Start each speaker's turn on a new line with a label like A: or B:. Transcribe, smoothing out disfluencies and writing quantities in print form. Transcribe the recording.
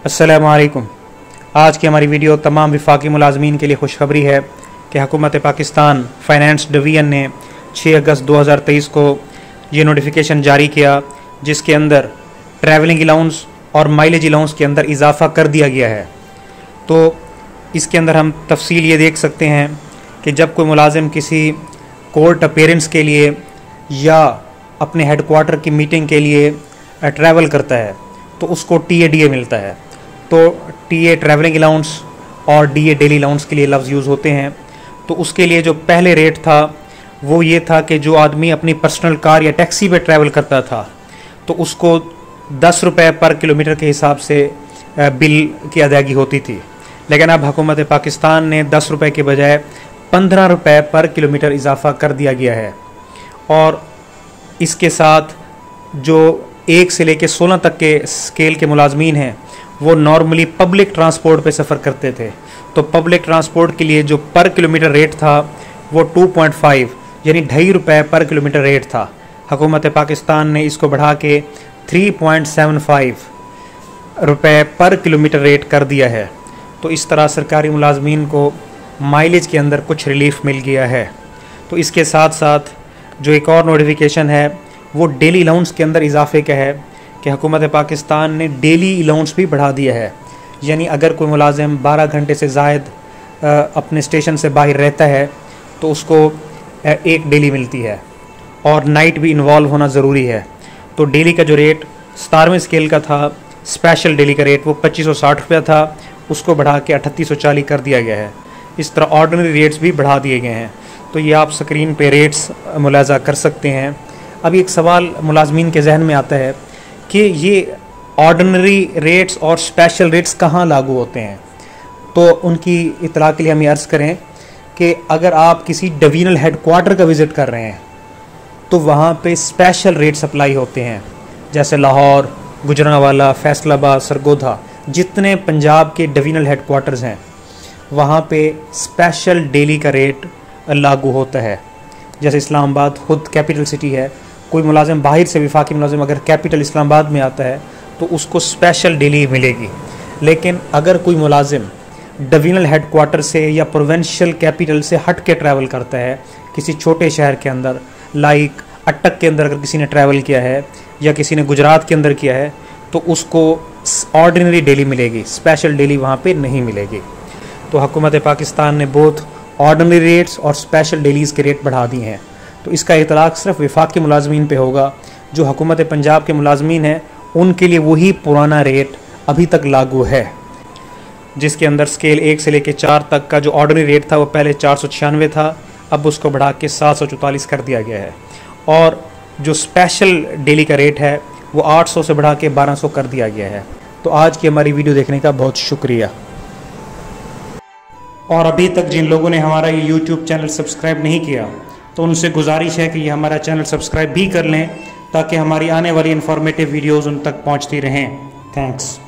A: अस्सलामु अलैकुम। आज की हमारी वीडियो तमाम वफाकी मुलाजमीन के लिए खुशखबरी है कि हुकूमत पाकिस्तान फाइनेंस डिवीज़न ने 6 अगस्त 2023 को ये नोटिफिकेशन जारी किया, जिसके अंदर ट्रैवलिंग अलाउंस और माइलेज अलाउंस के अंदर इजाफ़ा कर दिया गया है। तो इसके अंदर हम तफसील ये देख सकते हैं कि जब कोई मुलाजिम किसी कोर्ट अपीयरेंस के लिए या अपने हेडक्वार्टर की मीटिंग के लिए ट्रैवल करता है तो उसको टीए मिलता है। तो टीए ट्रैवलिंग अलाउंस और डीए डेली अलाउंस के लिए लफ्ज़ यूज़ होते हैं। तो उसके लिए जो पहले रेट था वो ये था कि जो आदमी अपनी पर्सनल कार या टैक्सी पे ट्रैवल करता था तो उसको 10 रुपये पर किलोमीटर के हिसाब से बिल की अदायगी होती थी। लेकिन अब हुकूमत पाकिस्तान ने 10 रुपये के बजाय 15 रुपये पर किलोमीटर इजाफ़ा कर दिया गया है। और इसके साथ जो 1 से लेकर 16 तक के स्केल के मुलाजमीन हैं वो नॉर्मली पब्लिक ट्रांसपोर्ट पे सफ़र करते थे। तो पब्लिक ट्रांसपोर्ट के लिए जो पर किलोमीटर रेट था वो 2.5 यानी 2.5 रुपये पर किलोमीटर रेट था। हुकूमत पाकिस्तान ने इसको बढ़ा के 3.75 रुपये पर किलोमीटर रेट कर दिया है। तो इस तरह सरकारी मुलाजमीन को माइलेज के अंदर कुछ रिलीफ मिल गया है। तो इसके साथ साथ जो एक और नोटिफिकेशन है वो डेली अलाउंस के अंदर इजाफे का है कि हुकूमत पाकिस्तान ने डेली अलाउंस भी बढ़ा दिया है। यानी अगर कोई मुलाजिम 12 घंटे से ज़ायद अपने स्टेशन से बाहर रहता है तो उसको एक डेली मिलती है और नाइट भी इन्वॉल्व होना ज़रूरी है। तो डेली का जो रेट 17वें स्केल का था, स्पेशल डेली का रेट वो 2560 रुपया था, उसको बढ़ा के 3840 कर दिया गया है। इस तरह ऑर्डिनरी रेट्स भी बढ़ा दिए गए हैं। तो ये आप स्क्रीन पे रेट्स मुलाजा कर सकते हैं। अभी एक सवाल मुलाजमीन के जहन में आता है कि ये ऑर्डिनरी रेट्स और स्पेशल रेट्स कहाँ लागू होते हैं। तो उनकी इतला के लिए हम ये अर्ज़ करें कि अगर आप किसी डिवीजनल हेडक्वार्टर का विज़िट कर रहे हैं तो वहाँ पे स्पेशल रेट्स अप्लाई होते हैं। जैसे लाहौर, गुजरांवाला, फैसलाबाद, सरगोधा, जितने पंजाब के डिवीजनल हेडक्वार्टर्स हैं वहाँ पे स्पेशल डेली का रेट लागू होता है। जैसे इस्लामाबाद खुद कैपिटल सिटी है, कोई मुलाजिम बाहर से वफाकी मुलाजिम अगर कैपिटल इस्लामाबाद में आता है तो उसको स्पेशल डेली मिलेगी। लेकिन अगर कोई मुलाजिम डिवीजनल हेडक्वार्टर से या प्रोविंशियल कैपिटल से हट के ट्रैवल करता है किसी छोटे शहर के अंदर, लाइक अटक के अंदर अगर किसी ने ट्रैवल किया है या किसी ने गुजरात के अंदर किया है तो उसको ऑर्डिनरी डेली मिलेगी, स्पेशल डेली वहाँ पे नहीं मिलेगी। तो हुकूमत पाकिस्तान ने बहुत ऑर्डिनरी रेट्स और स्पेशल डेलीज़ के रेट बढ़ा दिए हैं। तो इसका इतलाक़ सिर्फ वफाकी मुलाजमीन पे होगा। जो हुकूमत पंजाब के मुलाजमीन हैं उनके लिए वही पुराना रेट अभी तक लागू है, जिसके अंदर स्केल 1 से लेकर 4 तक का जो ऑर्डिनरी रेट था वो पहले 496 था, अब उसको बढ़ा के 744 कर दिया गया है। और जो स्पेशल डेली का रेट है वो 800 से बढ़ा के 1200 कर दिया गया है। तो आज की हमारी वीडियो देखने का बहुत शुक्रिया। और अभी तक जिन लोगों ने हमारा ये YouTube चैनल सब्सक्राइब नहीं किया तो उनसे गुजारिश है कि ये हमारा चैनल सब्सक्राइब भी कर लें ताकि हमारी आने वाली इन्फॉर्मेटिव वीडियोज़ उन तक पहुँचती रहें। थैंक्स।